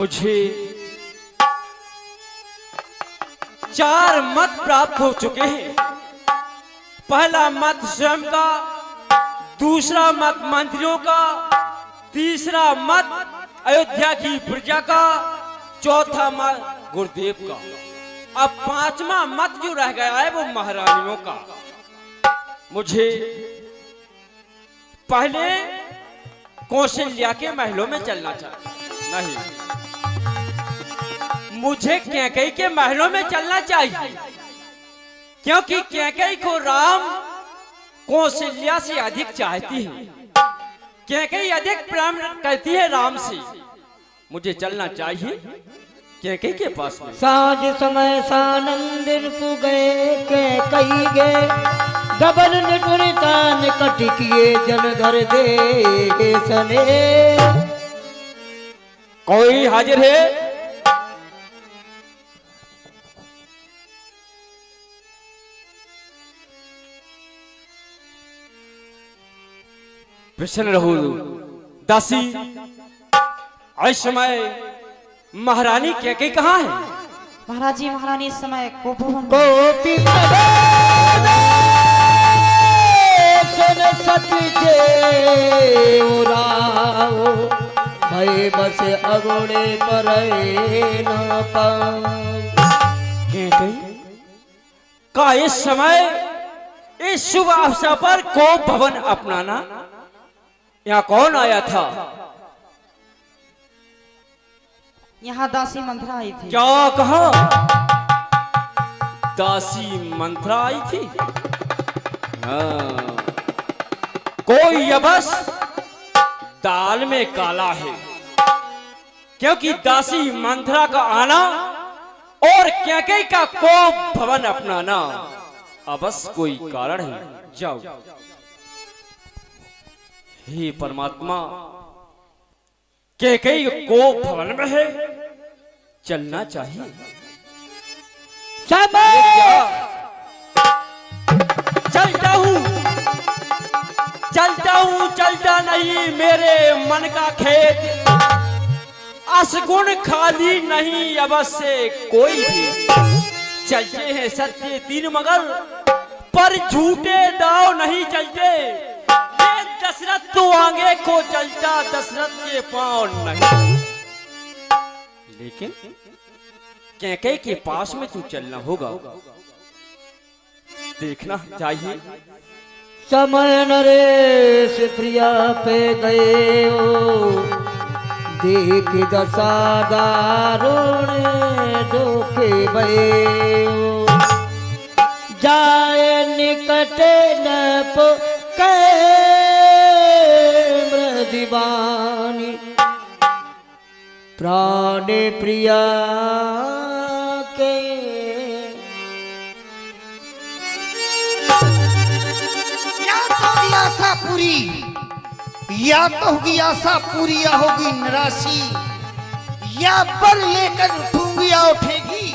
मुझे 4 मत प्राप्त हो चुके हैं। पहला मत स्वयं का, दूसरा मत मंत्रियों का, तीसरा मत अयोध्या की प्रजा का, चौथा मत गुरुदेव का। अब 5वां मत जो रह गया है वो महारानियों का। मुझे पहले कौशल्या के महलों में चलना चाहिए। नहीं, मुझे कैकेयी के महलों में चलना चाहिए, क्योंकि कैकेयी को राम कौशल्या से अधिक चाहती है। कैकेयी अधिक प्रेम करती है राम से। मुझे चलना चाहिए कैकेयी के पास में। साँझ समय सानंदिर पुगे कैकेयी गे, डबल निटुरितान कट किए जलधर दे सने। कोई हाजिर है? प्रसन्न रहो दासी। इस समय महारानी कैकेयी कहाँ है? महाराज जी, महारानी इस समय कोपवन गोपी सती के उराओ, भय बस अगोड़े पर न पाओ। कैकेयी का इस समय इस शुभ अवसर पर कोप भवन अपनाना, यहाँ कौन आया था? यहाँ दासी मंथरा आई थी। क्या कहा? दासी मंथरा आई थी? हाँ। कोई यबस दाल में काला है, क्योंकि दासी मंथरा का आना और कैकेयी का कोप भवन अपनाना अवश्य कोई कारण है। जाओ। हे परमात्मा, कैकेयी कोप भवन में है, चलना चाहिए। चलता हूँ चलता नहीं मेरे मन का खेत, असगुण खाली नहीं अवश्य कोई भी। चलते हैं सत्य 3 मगर, पर झूठे दाव नहीं चलते। दशरथ तो आगे को चलता, दशरथ के पांव नहीं। लेकिन कैकेयी के पास में तू चलना होगा, देखना चाहिए। समय नरेश प्रिया पे गए हो, देख दशा दारुण धोखे भये हो। जाए निकट न पुके मृदिवानी, प्राण प्रिया के। आशा पूरी, या तो होगी आशा पूरी या होगी निराशी, या पर लेकर उठूंगी या उठेगी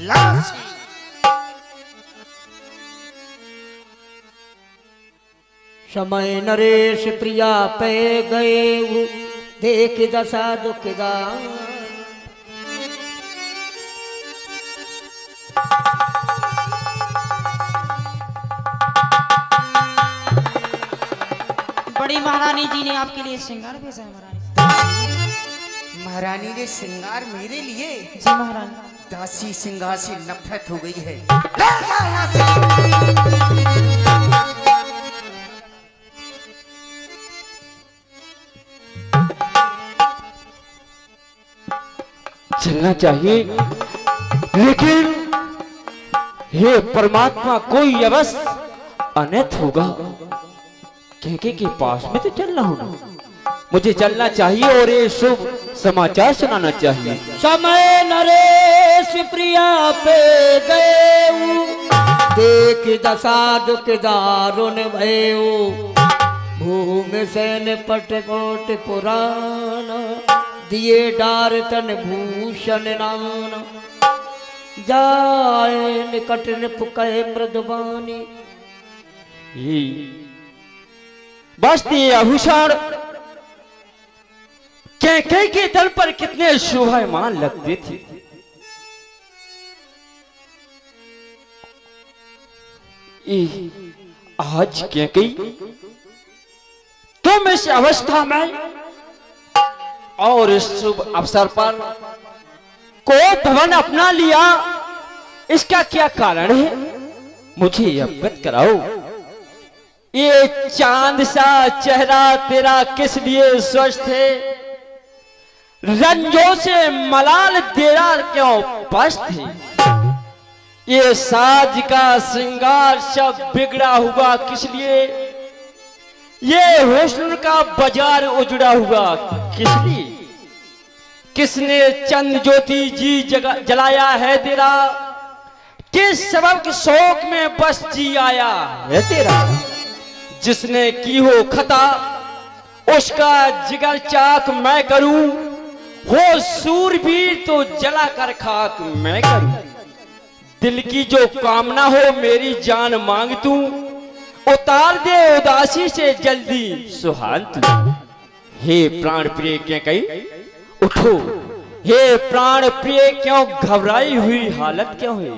लाशी। समय नरेश प्रिया पे गए, देख दशा दुखदान। बड़ी महारानी जी ने आपके लिए श्रृंगार भेजा है। महारानी महारानी ने श्रृंगार मेरे लिए? जी महारानी। दासी श्रृंगार से नफरत हो गई है। ले जा यहाँ से। चलना चाहिए, लेकिन हे परमात्मा कोई अवश्य अनैत होगा। कैकेयी के पास में तो चलना होगा। मुझे चलना चाहिए और ये शुभ समाचार सुनाना चाहिए। समय नरेश प्रिया पे गए, देख दशा दुख दारुण भयो। भूमि सैन पट कोट पुराना, दिए डार तन भूषण नाना। जाए निकट पुके मृदवानी, बस्ती आभूषण कैकेयी के दल पर कितने शोभायमान लगते थे। आज कैकेयी तुम इस अवस्था में और इस शुभ अवसर पर को भवन अपना लिया, इसका क्या कारण है? मुझे अवगत कराओ। ये चांद सा चेहरा तेरा किस लिए स्वस्थ है? रंजों से मलाल तेरा क्यों पस्त है? ये साज का श्रृंगार सब बिगड़ा हुआ किस लिए? ये हुस्न का बाजार उजड़ा हुआ किस लिए? किसने चंद ज्योति जी जलाया है तेरा? किस सबब के शौक में बस जी आया है तेरा? जिसने की हो खता उसका जिगर चाक मैं करूं, हो सूरवीर तो जला कर खाक मैं करूं। दिल की जो कामना हो मेरी जान मांग तू, उतार दे उदासी से जल्दी सुहान तू। हे प्राण प्रिय कैकेयी उठो, हे प्राण प्रिय क्यों घबराई हुई हालत क्यों है?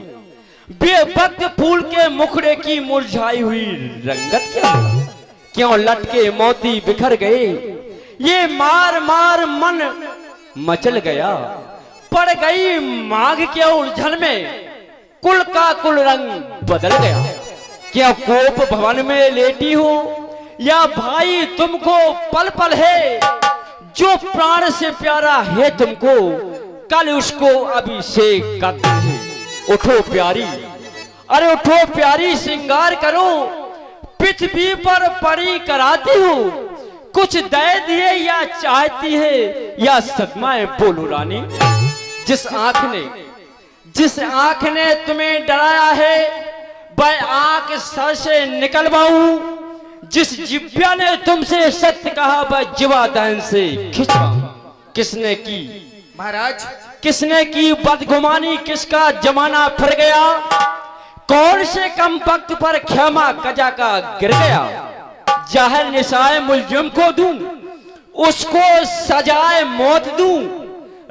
बेवक्त फूल के मुखड़े की मुरझाई हुई रंगत क्या है? क्यों लटके मोती बिखर गए? ये मार मार मन मचल गया, पड़ गई मांग के उलझन में, कुल का कुल रंग बदल गया। क्या कोप भवन में लेटी हो या भाई तुमको पल पल है? जो प्राण से प्यारा है तुमको कल उसको अभिषेक करते हैं। उठो प्यारी, अरे उठो प्यारी, श्रृंगार करो, पृथ्वी पर परी कराती हो। कुछ दे दिए या चाहती है या सदमाए बोलो रानी। जिस आंख ने तुम्हें डराया है वह आंख सर से निकलवाऊं। जिस जिब्या ने तुमसे सत्य कहा वह जिवा दहन से खिंचवाऊं। किसने की महाराज, किसने की बदगुमानी? किसका जमाना फिर गया? कौन से कम वक्त पर खेमा कजा का गिर गया? जाहिर निशाए मुलजिम को दूं, उसको सजाए मौत दूं,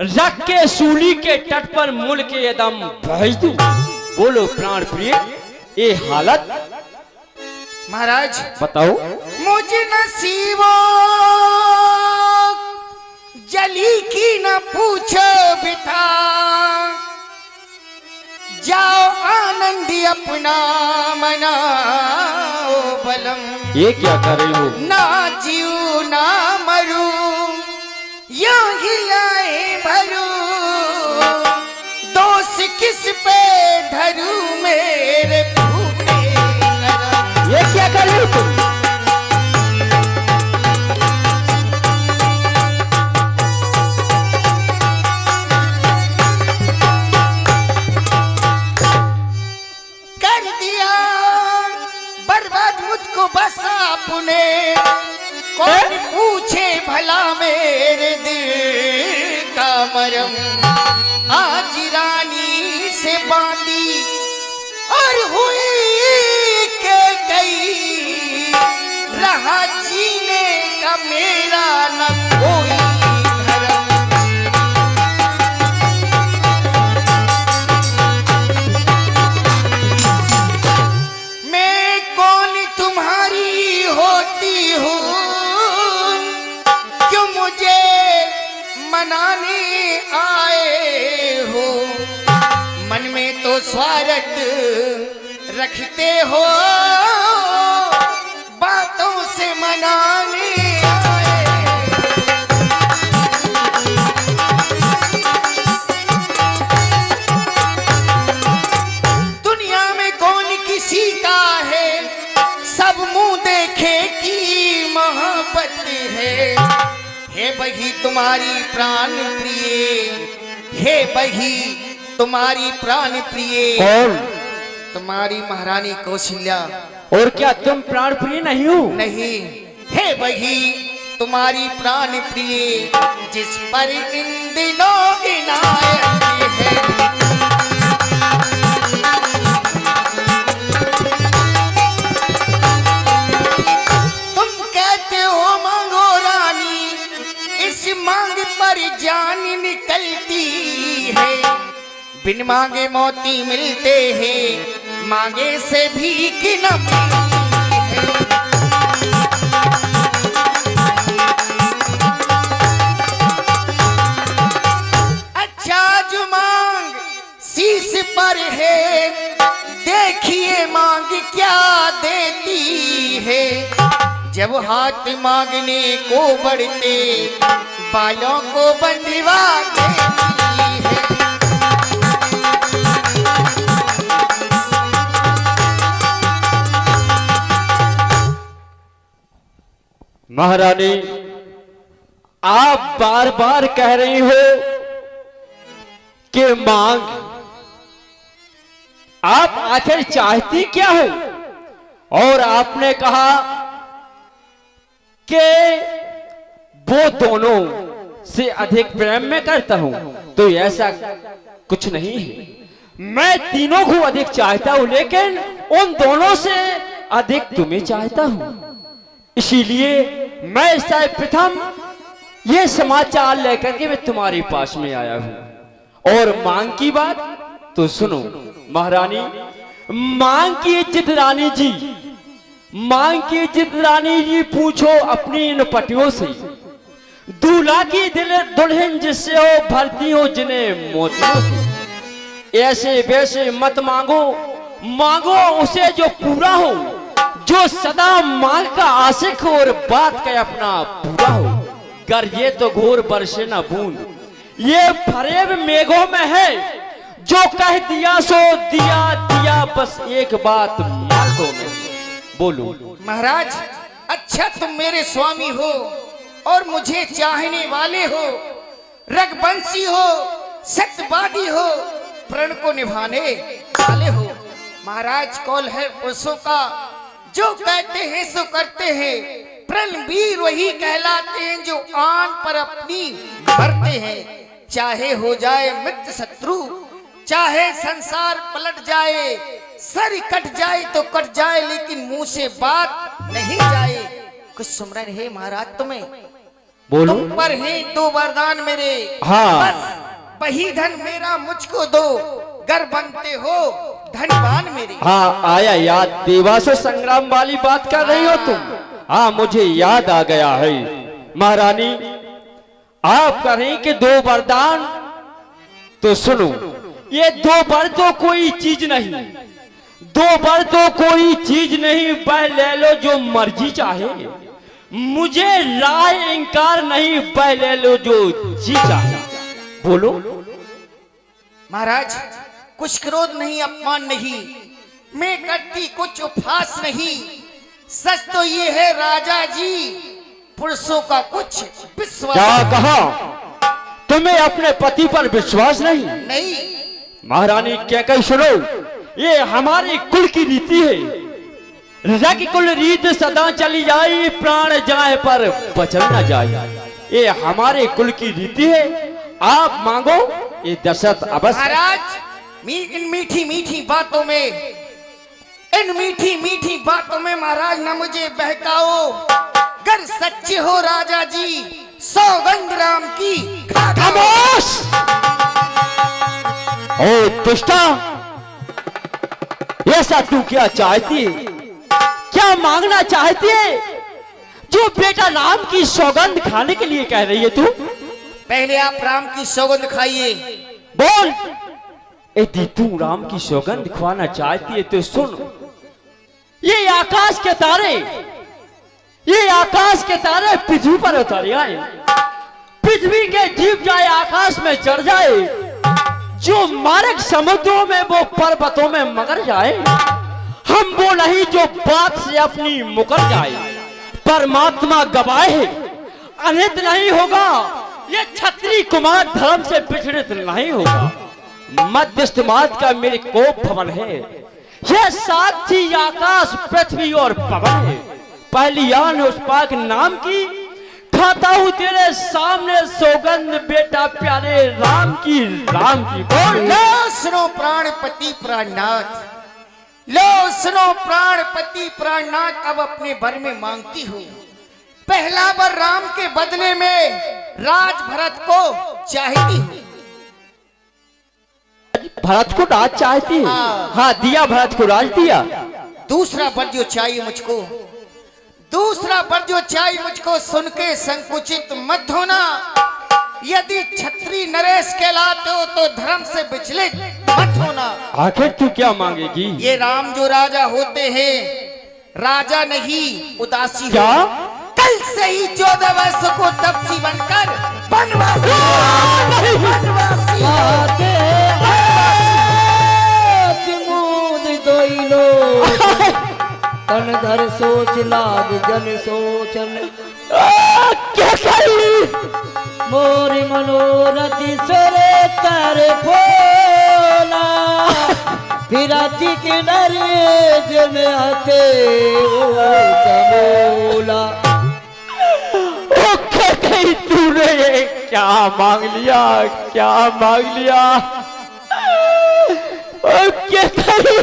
रख के सूली के तट पर मुल के दम भेज दूं। बोलो प्राण प्रिय, ये हालत महाराज बताओ। मुझे नसीबो जली की न पूछो बिता, जाओ आनंदी अपना मनाओ बलम। ये क्या कर रही हो? ना जीव ना मरू, यूं ही आए भरू, दोष किस पे धरू मेरे फूटे करम। ये क्या कर रही हो तुम? कर दिया बर्बाद मुझको बस आपने, कौन पूछे भला मेरे दिल का मरम। आज रानी से बांधी और हुई के गई, रहा जीने का मेरा न कोई धर्म। मैं कौन तुम्हारी होती हूँ, क्यों मुझे मनाने आए हो? मन में तो स्वार्थ रखते हो, बातों से मनाने आए। दुनिया में कौन किसी का है, सब मुंह देखे की मोहब्बत है। हे बही तुम्हारी प्राण प्रिय, हे बही तुम्हारी प्राण प्रिय, कौन? तुम्हारी महारानी कौशल्या। और क्या तुम प्राण प्रिय नहीं हो? नहीं, हे बही तुम्हारी प्राण प्रिय, जिस पर इन दिनों इनायत है। तुम कहते हो मांगो रानी, इस मांग बिन मांगे मोती मिलते हैं, मांगे से भीख न मिलती है। अच्छा जो मांग शीश पर है, देखिए मांग क्या देती है। जब हाथ मांगने को बढ़ते, बालों को बंधवा देती है। महारानी, आप बार बार कह रही हो कि मांग, आप आखिर चाहती क्या हो? और आपने कहा कि वो दोनों से अधिक प्रेम में करता हूं, तो ऐसा कुछ नहीं है। मैं तीनों को अधिक चाहता हूं, लेकिन उन दोनों से अधिक तुम्हें चाहता हूं। इसीलिए मैं सर्वप्रथम ये समाचार लेकर के मैं तुम्हारे पास में आया हूं। और मांग की बात तो सुनो महारानी, मांग की इज्जत रानी जी, मांग की इज्जत रानी जी पूछो अपनी इन पटियों से। दूल्हा की दुल्हन जिससे हो भरती हो जिन्हें मोतियों से। ऐसे वैसे मत मांगो, मांगो उसे जो पूरा हो, जो सदा मांग का आशिक हो और बात का अपना पूरा हो। कर ये तो घोर बरसे न बूंद, ये फरेब मेघों में है, जो कह दिया सो दिया दिया, बस एक बात मांगो में। बोलो महाराज, अच्छा तुम मेरे स्वामी हो और मुझे चाहने वाले हो, रघुवंशी हो, सत्यवादी हो, प्रण को निभाने वाले हो। महाराज कौल है पुरुषों का, जो कहते हैं सो करते हैं। प्रणवीर वही कहलाते हैं जो आन पर अपनी मरते हैं। चाहे हो जाए मित्र शत्रु, चाहे संसार पलट जाए, सर कट जाए तो कट जाए, लेकिन मुंह से बात नहीं जाए। कुछ सुमरन है महाराज तुम्हें? बोलो। तुम पर है दो वरदान मेरे, हाँ। बस वही धन मेरा मुझको दो, घर बनते हो धनवान मेरे। हाँ, आया याद, देवासुर संग्राम वाली बात कर रही हो तुम। हाँ, मुझे याद आ गया है। महारानी, आप कह रही कि दो वरदान, तो सुनो, ये दो वर तो कोई चीज नहीं, दो वर तो कोई चीज नहीं, वह ले लो जो मर्जी चाहे। मुझे राय इंकार नहीं, वह ले लो जो जी चाहे। बोलो महाराज, कुछ क्रोध नहीं, अपमान नहीं, मैं करती कुछ उपहास नहीं। सच तो ये है राजा जी, पुरुषों का कुछ विश्वास। क्या कहा? तुम्हें अपने पति पर विश्वास नहीं? नहीं महारानी, क्या कही सुनो, ये हमारे कुल की रीति है। रग कुल रीत सदा चली जाए, प्राण जाए पर बचल न जाए। ये हमारे कुल की रीति है। आप मांगो, ये दशरथ अवश्य। महाराज, इन मीठी मीठी बातों में, इन मीठी मीठी बातों में महाराज न मुझे बहकाओ। गर सच्चे हो राजा जी, सौगंध राम की खामोश! ओ दुष्टा, ऐसा तू क्या चाहती है? क्या मांगना चाहती है जो बेटा राम की सौगंध खाने के लिए कह रही है तू? पहले आप राम की सौगंध खाइए। बोल। यदि तू राम की सौगंध खाना चाहती है तो सुन, ये आकाश के तारे, ये आकाश के तारे पृथ्वी पर उतर आए, पृथ्वी के जीव जाए आकाश में चढ़ जाए, जो मार्ग समुद्रों में वो पर्वतों में मगर जाए, हम वो नहीं जो बात से अपनी मुकर जाए। परमात्मा गवाह है, अनित नहीं होगा, ये क्षत्रिय कुमार धर्म से विचलित नहीं होगा। मध्यस्थ मात का मेरे कोप भवन है, यह साक्षी आकाश पृथ्वी और पवन है। पहली आन उस पाक नाम की, खाता हूँ तेरे सामने सौगंध बेटा प्यारे राम की, राम की। बोल। लो सुनो प्राणपति प्राणनाथ, लो सुनो प्राणपति प्राणनाथ, अब अपने वर में मांगती हूँ। पहला वर राम के बदले में राज भरत को चाहती हूँ। भरत को राज चाहती है। हाँ। हाँ दिया, भरत को राज दिया। दूसरा वर जो चाहिए मुझको, दूसरा वर जो चाहिए मुझको, सुन के संकुचित मत होना। यदि क्षत्रिय नरेश कहलाते हो तो धर्म से विचलित मत होना। आखिर तू क्या मांगेगी? ये राम जो राजा होते हैं, राजा नहीं उदासी क्या? हो। कल से ही 14 वर्ष को तपसी बनकर वनवासी वनवासी आते मूद दोइलो तन धर सोच लाग जन सोचन क्या करी? मोरी मनोरथी सोरे तारे फोला फिराती के नरेज में आते ओ समोला। ओ क्या कही तूने? ये क्या मांग लिया? क्या मांग लिया? ओ क्या कही?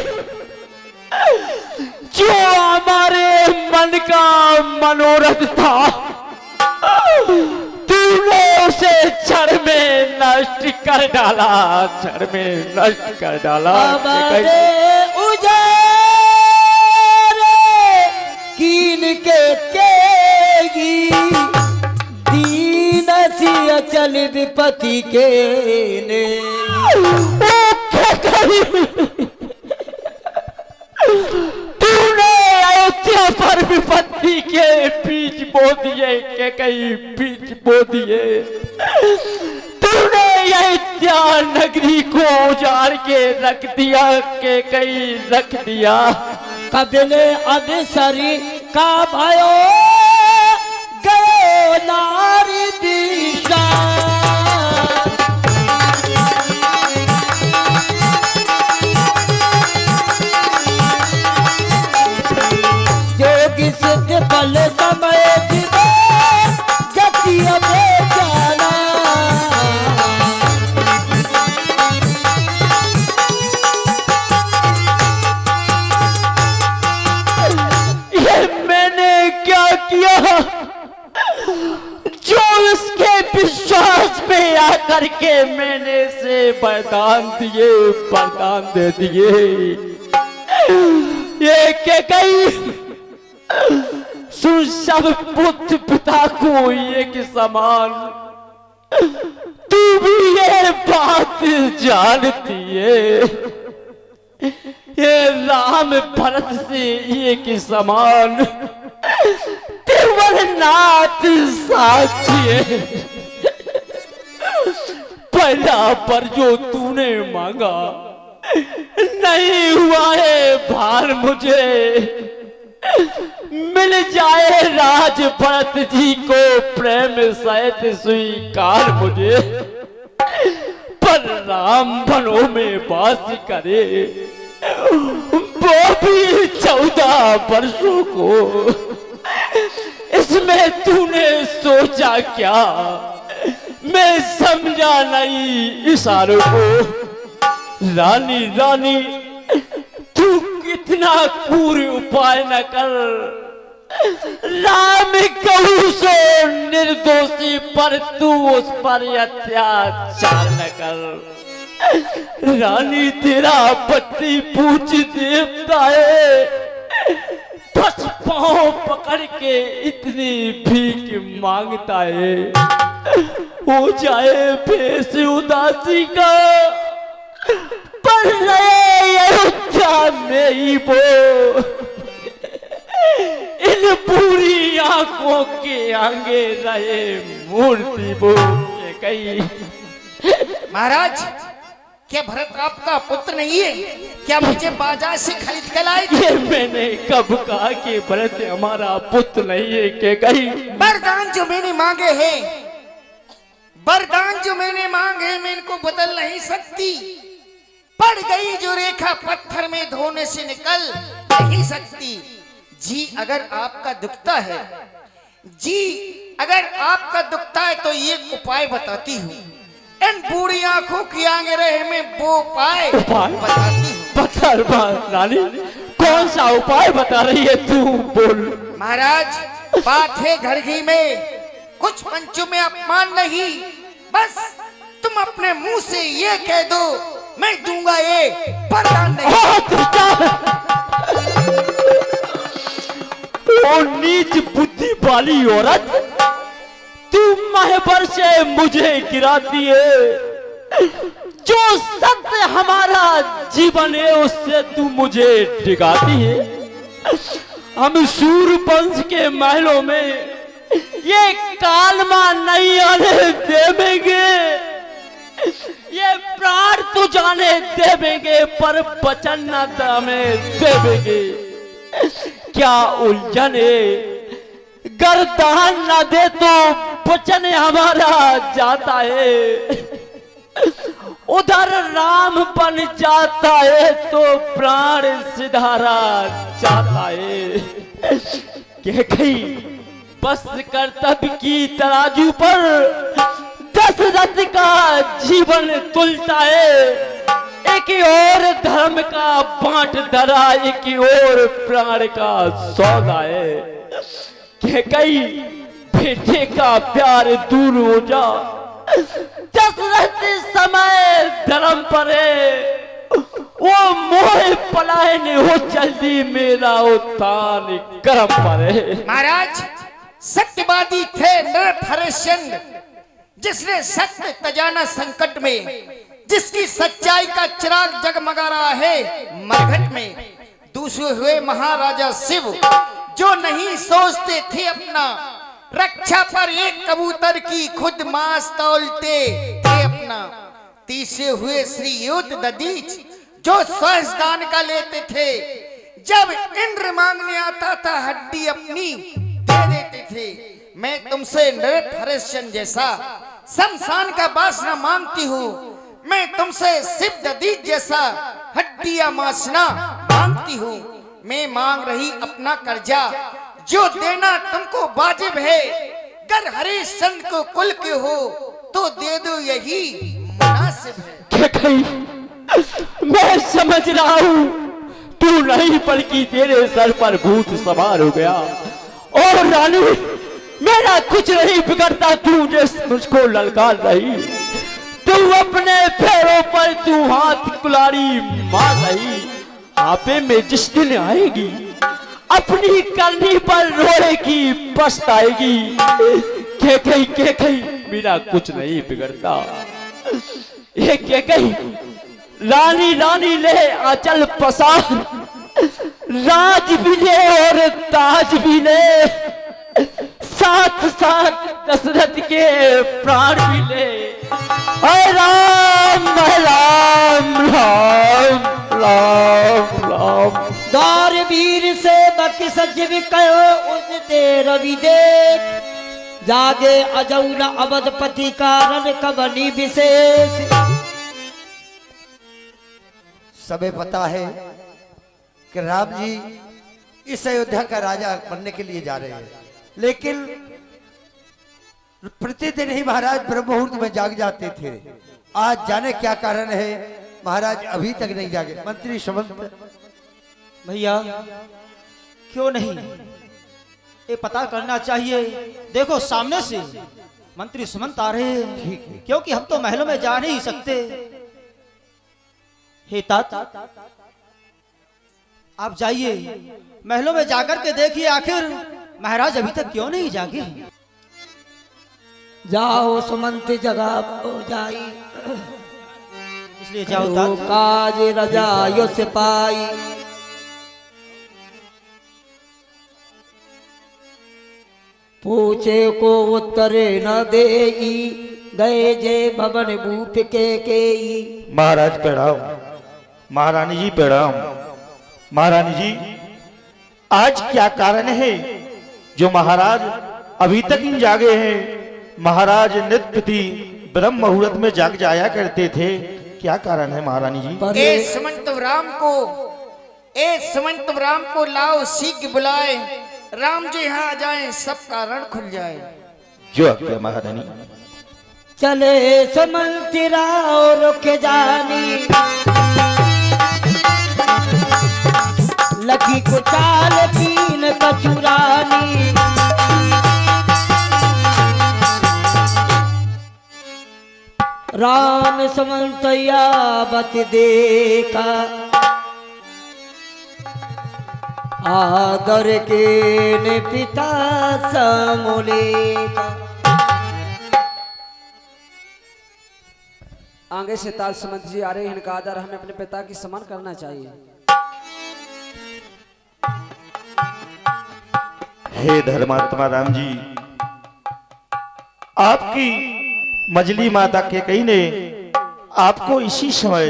जो हमारे मन का मनोरथ था तूने उसे क्षण में नष्ट कर डाला, क्षण में नष्ट कर डाला। उजारे कीन के तेगी दीन सी अचल विपत्ति के ने। तूने अयोध्या पर विपत्ति के बीज बो दिए, के कई बीज बो दिए। तूने अयोध्या नगरी को उजाड़ के रख दिया, के कई रख दिया। कबिले अवसरी का भयो गयो नारी दिशा। जोगी सिद्ध फल समय दिवे गति अबे जाना। ये मैंने क्या किया जो इसके विश्वास पे आकर के मैंने से वरदान दिए, वरदान दे दिए। ये क्या कही? सुन सब पुत्र पिता को एक समान, तू भी ये बात जानती है। ये राम भरत से एक समान त्रिवरनाथ साक्षी है। पहला पर जो तूने मांगा नहीं हुआ है भार मुझे। मिल जाए राज भरत जी को प्रेम सहित स्वीकार मुझे, पर राम वनों में वास करे वो भी 14 वर्षों को। इसमें तूने सोचा क्या? मैं समझा नहीं इशारों को। रानी रानी तू कितना क्रूर उपाय न कर। राम कहूँ सो निर्दोषी पर तू उस पर अत्याचार न कर। रानी तेरा पति पूछ देवता है, बस पांव पकड़ के इतनी भीख मांगता है। हो जाए भेष उदासी का पर अयोध्या में ही वो इन पूरी आंखों के आगे रहे मूर्ति वो कही। महाराज क्या भरत आपका पुत्र नहीं है? क्या मुझे बाजार से खरीद कर लाए? ये मैंने कब कहा कि भरत हमारा पुत्र नहीं है? के कही वरदान जो मैंने मांगे हैं, वरदान जो मैंने मांगे मैं इनको बदल नहीं सकती। पड़ गई जो रेखा पत्थर में धोने से निकल नहीं सकती। जी अगर आपका दुखता है, जी अगर आपका दुखता है तो ये उपाय बताती हूँ। इन बूढ़ी आंखों की आगे रहे में वो उपाय बताती हूँ। पत्थर रानी कौन सा उपाय बता रही है तू? बोल। महाराज बात है घर ही में, कुछ मंचों में अपमान नहीं। बस तुम अपने मुंह से ये कह दो मैं दूंगा ये वरदान नहीं। ओ नीच बुद्धि वाली औरत, तू महबर से मुझे गिराती है। जो सत्य हमारा जीवन है उससे तू मुझे डिगाती है। हम सूर्यवंश के महलों में ये कालमा नहीं आने देवेंगे। ये प्राण तो जाने देवेंगे पर वचन न हमें देवेंगे। क्या उलझन है, गर्दान न दे तो वचन हमारा जाता है। उधर राम बन जाता है तो प्राण सिधारा जाता है। कह गई बस कर्तव्य की तराजू पर दशरथ का जीवन तुलता है। एक और धर्म का बांट धरा, एक और प्राण का सौदा है। कह गई बेटे का प्यार दूर हो जा, दशरथ समय धर्म पर है। वो मोह पलायन हो जल्दी, मेरा उत्थान कर्म पर है। महाराज सत्यवादी थे नरक हरिश्चंद्र, जिसने सत्य तजाना संकट में, जिसकी सच्चाई का चिराग जगमगा रहा है मरघट में। दूसरे हुए महाराजा शिव, जो नहीं सोचते थे अपना रक्षा पर एक कबूतर की खुद मांस तौलते थे अपना। तीसरे हुए श्री युद्ध दधीच, जो सहस्दान का लेते थे। जब इंद्र मांगने आता था हड्डी अपनी दे देते थे। मैं तुमसे नरक हरिश्चंद्र जैसा शमशान का बासना मांगती हूँ। मैं तुमसे शिव दधीच जैसा हड्डियां मांसना मांगती हूँ। मैं मांग रही अपना कर्जा, जो देना तुमको वाजिब है। गर हरिश्चंद्र को कुल के हो तो दे दो, यही मुनासिब है। मैं समझ रहा हूँ तू नहीं बल्कि तेरे सर पर भूत सवार हो गया। और रानी मेरा कुछ नहीं बिगड़ता, तू जिस मुझको ललकार रही। तू अपने पैरों पर तू हाथ कुलाड़ी मार रही। आपे में जिस दिन आएगी अपनी करनी पर रोएगी, पछताएगी। के कहीं मेरा कुछ नहीं बिगड़ता। ये के कहीं रानी रानी ले आंचल पसार, राज भी ले और ताज भी ले, साथ साथ दशरथ के प्राण भी ले। राम राम राम राम राम। दार वीर से बक सजीव कहो उनते रवि देख, जागे अजौन अवधपति कारण कबनी विशेष। सबे पता है कि राम जी इस अयोध्या का राजा बनने के लिए जा रहे हैं, लेकिन प्रतिदिन ही महाराज ब्रह्म मुहूर्त में जाग जाते थे। आज जाने क्या कारण है, महाराज अभी तक नहीं जागे। मंत्री सुमंत भैया क्यों नहीं, ये पता करना चाहिए। देखो सामने से मंत्री सुमंत आ रहे हैं, क्योंकि हम तो महलों में जा नहीं सकते। हे तात, आप जाइए महलों में जाकर के देखिए आखिर महाराज अभी तक क्यों नहीं जागे। जाओ सुमंत जगह हो जाई, इसलिए जाओ करो तात। काज रजायो सिपाही। पूछे को उत्तरे न देई, गए जे भवन भूप के। महाराज प्रणाम, महारानी जी प्रणाम। महारानी जी आज क्या कारण है जो महाराज अभी तक ही जागे हैं? महाराज नित्य ब्रह्म मुहूर्त में जाग जाया करते थे, क्या कारण है महारानी जी? ए सुमंत राम को लाओ शीघ्र बुलाए। राम जी यहाँ आ जाए, सब कारण खुल जाए। जो आज्ञा महारानी। चले सुमंत राव रुक जानी, लखी को चाल पीन कचुरानी। राम समन्तया बत देखा आदर के ने पिता समूलेखा। आगे से ताल सुमंत जी आ रहे हैं, इनका आदर हमें अपने पिता की समान करना चाहिए। हे धर्मात्मा राम जी, आपकी मजली माता के कई ने आपको इसी समय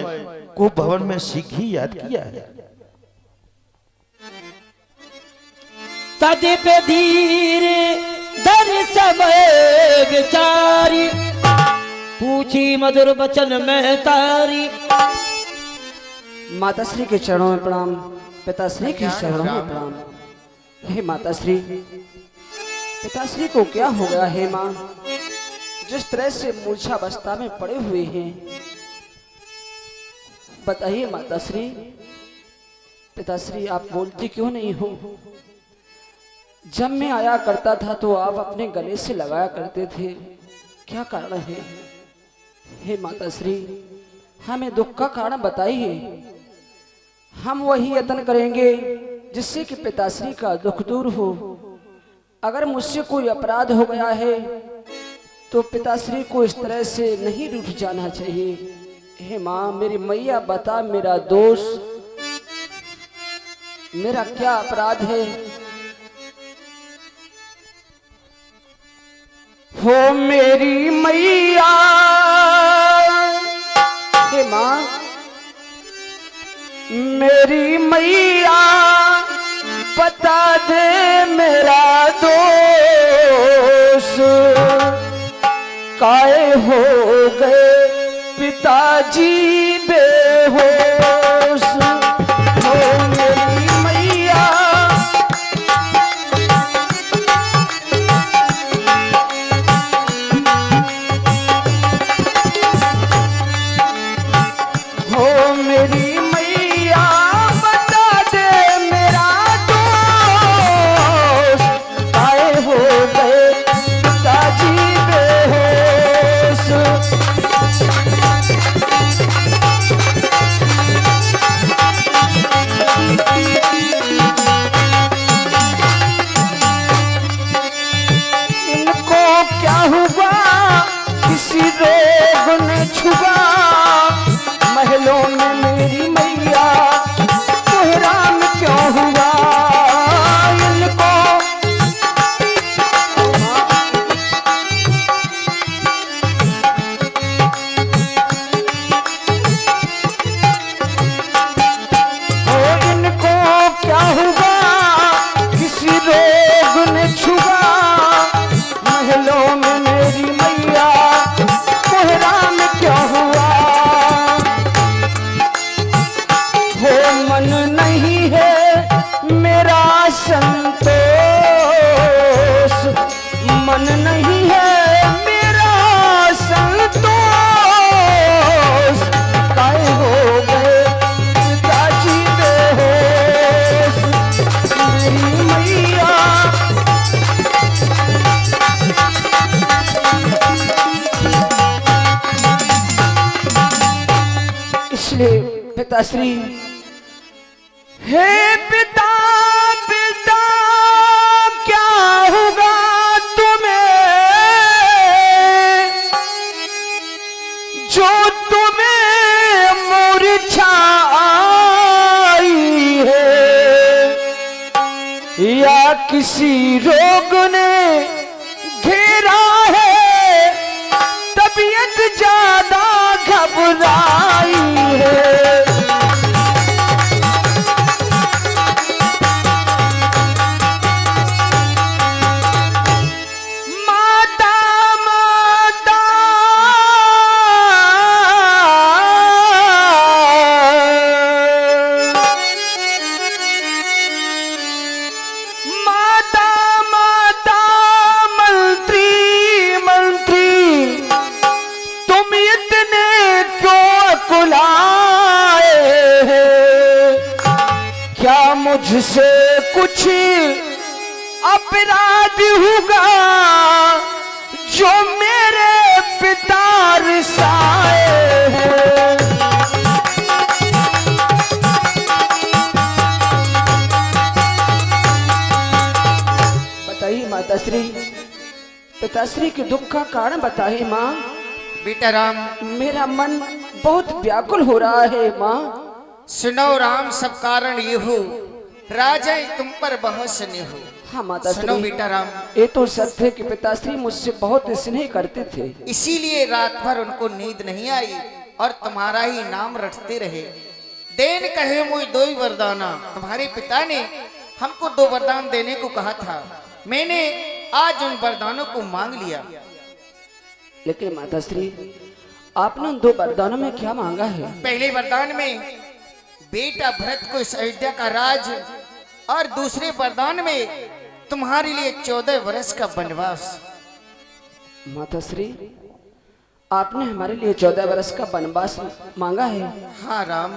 कुप भवन में सीख ही याद किया है। तदिप धीर धर समय विचारी पूछी मधुर वचन में तारी। माताश्री के चरणों में प्रणाम, पिताश्री के चरणों में प्रणाम। हे माताश्री, पिताश्री को क्या हो गया है माँ? जिस तरह से मूर्छावस्था में पड़े हुए हैं, बताइए माताश्री। पिताश्री आप बोलती क्यों नहीं हो? जब मैं आया करता था तो आप अपने गले से लगाया करते थे, क्या कारण है? हे माताश्री, हमें दुख का कारण बताइए। हम वही यत्न करेंगे जिससे कि पिताश्री का दुख दूर हो। अगर मुझसे कोई अपराध हो गया है तो पिताश्री को इस तरह से नहीं रूठ जाना चाहिए। हे माँ, मेरी मैया बता, मेरा दोष, मेरा क्या अपराध है? हो मेरी मैया, हे माँ, मेरी मैया बता दे मेरा दोष, काहे हो गए पिताजी बेहोश। हो मेरी मैया, हो मेरी मैया बता दे मेरा दोष, काहे हो गए पिताजी बेहोश। इनको क्या हुआ? किसी रोग ने छुआ, महलों में मेरी मैया कोहराम क्यों हुआ? इनको हो, इनको क्या हुआ? किसी रोग ने छुआ, महलों में मेरी मैया कोहराम क्यों हुआ? हो मन नहीं है मेरा संतोष, मन नहीं है मेरा संतोष, काहे हो गए पिताजी बेहोश। मेरी मैया इसलिए पिताश्री, हे पिता, पिता क्या होगा तुम्हें जो तुम्हें मूर्छा आई है, या किसी रोग ने घेरा है, तबीयत ज्यादा घबराई है। माता माता माता माता मंत्री मंत्री, तुम इतने क्यों कुलाए हैं? क्या मुझसे कुछ अपराध होगा जो मेरे पिता रिसाए हैं। बताइए माताश्री, पिताश्री के दुख का कारण बताइए माँ। बेटा राम, मेरा मन बहुत व्याकुल हो रहा है माँ। सुनो राम, सब कारण ये हो, राजा तुम पर बहुत स्नेह हो। हाँ सुनो माताश्री, बेटा राम, ये तो सत्य है कि पिताश्री मुझसे बहुत स्नेह करते थे। इसीलिए रात भर उनको नींद नहीं आई और तुम्हारा ही नाम रटते रहे। देन कहे मुझे दो ही वरदाना। तुम्हारे पिता ने हमको 2 वरदान देने को कहा था, मैंने आज उन वरदानों को मांग लिया। लेकिन माताश्री, आपने उन 2 वरदानों में क्या मांगा है? पहले वरदान में बेटा भरत को इस अयोध्या का राज, और दूसरे वरदान में तुम्हारे लिए 14 वर्ष का वनवास। माताश्री, आपने हमारे लिए 14 वर्ष का वनवास मांगा है। हाँ राम,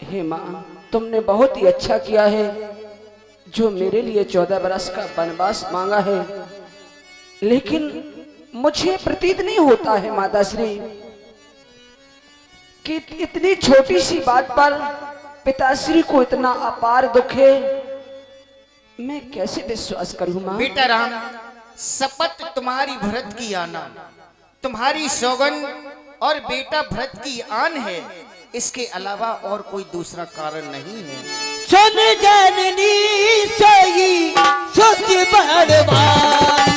हे माँ, तुमने बहुत ही अच्छा किया है जो मेरे लिए 14 वर्ष का वनवास मांगा है। लेकिन मुझे प्रतीत नहीं होता है माताश्री कि इतनी छोटी सी बात पर पिताश्री को इतना अपार दुख है। मैं कैसे विश्वास करूं मां? बेटा राम, शपथ तुम्हारी भरत की आना, तुम्हारी सौगन और बेटा भरत की आन है, इसके अलावा और कोई दूसरा कारण नहीं है। सुन जननी सही सोच बड़वाई,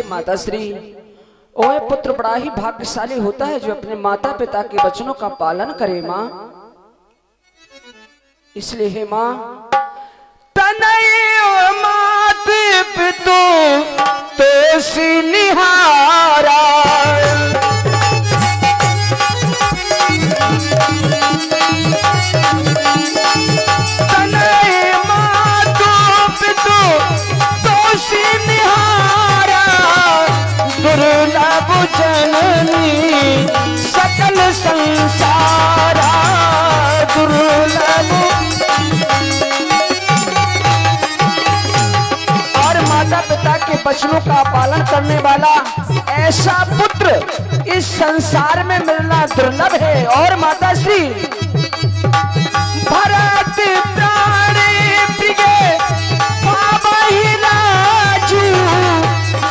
माताश्री, ओए पुत्र बड़ा ही भाग्यशाली होता है जो अपने माता पिता के वचनों का पालन करे माँ। इसलिए हे माँ, तनय मात पितु तो सिनिहारा, तनय मातु पितु तो सिनिहारा, दुर्लभ जननी सकल संसारा, दुर्लभ। और माता पिता के वचनों का पालन करने वाला ऐसा पुत्र इस संसार में मिलना दुर्लभ है। और माताश्री, भरत प्राणी प्रिय पावहि राजू,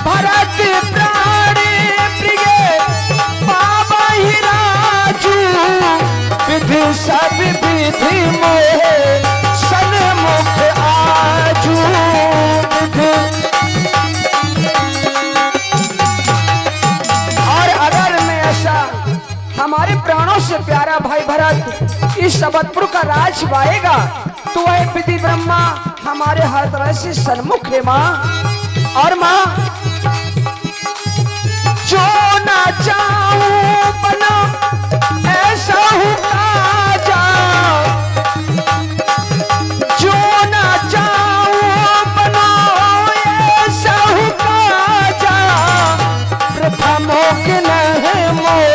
भरत प्राणी प्रिय पावहि राजू, विधि सब विधि मोहे सन्मुख आजू, विधि। और अगर मैं ऐसा, हमारे प्राणों से प्यारा भाई भरत इस अवधपुर का राज पाएगा तो वह विधि ब्रह्मा हमारे हर तरह से सन्मुख है माँ। और माँ, जो ना चाहूं बना ऐसा हूँ राजा, जो ना चाहूं बना ऐसा हूँ राजा, प्रथमों के नहीं मोह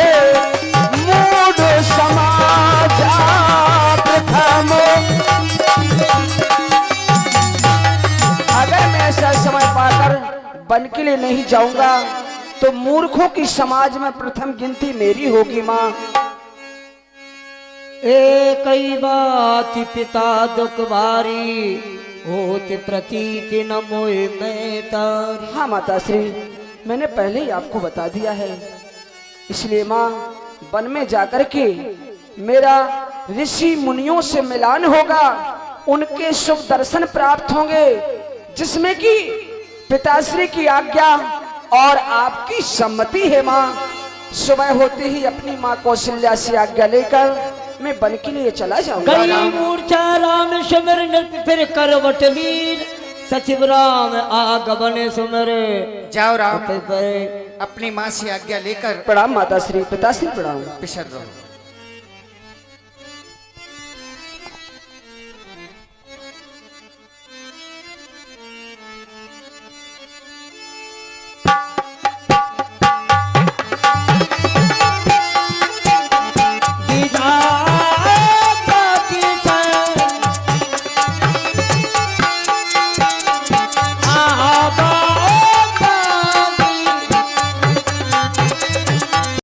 मूड समाजा, प्रथमों। अगर मैं ऐसा समय पाकर बन के लिए नहीं जाऊंगा तो मूर्खों की समाज में प्रथम गिनती मेरी होगी माँ। एक ही बात पिता दुख भारी, होत प्रतीति न मोए मैं तारी। हाँ माताश्री, मैंने पहले ही आपको बता दिया है। इसलिए माँ, वन में जाकर के मेरा ऋषि मुनियों से मिलान होगा, उनके शुभ दर्शन प्राप्त होंगे, जिसमें कि पिताश्री की आज्ञा और आपकी सम्मति है माँ। सुबह होते ही अपनी माँ कौशल्या से आज्ञा लेकर मैं वन के लिए चला जाऊंगा। गई मूर्छा राम सिमर नृप फिर करवट लीन, सचिव राम आगमन सुमर। जाओ राम, अपनी माँ से आज्ञा लेकर प्रणाम माताश्री, पिताश्री प्रणाम। पिछड़ रहो।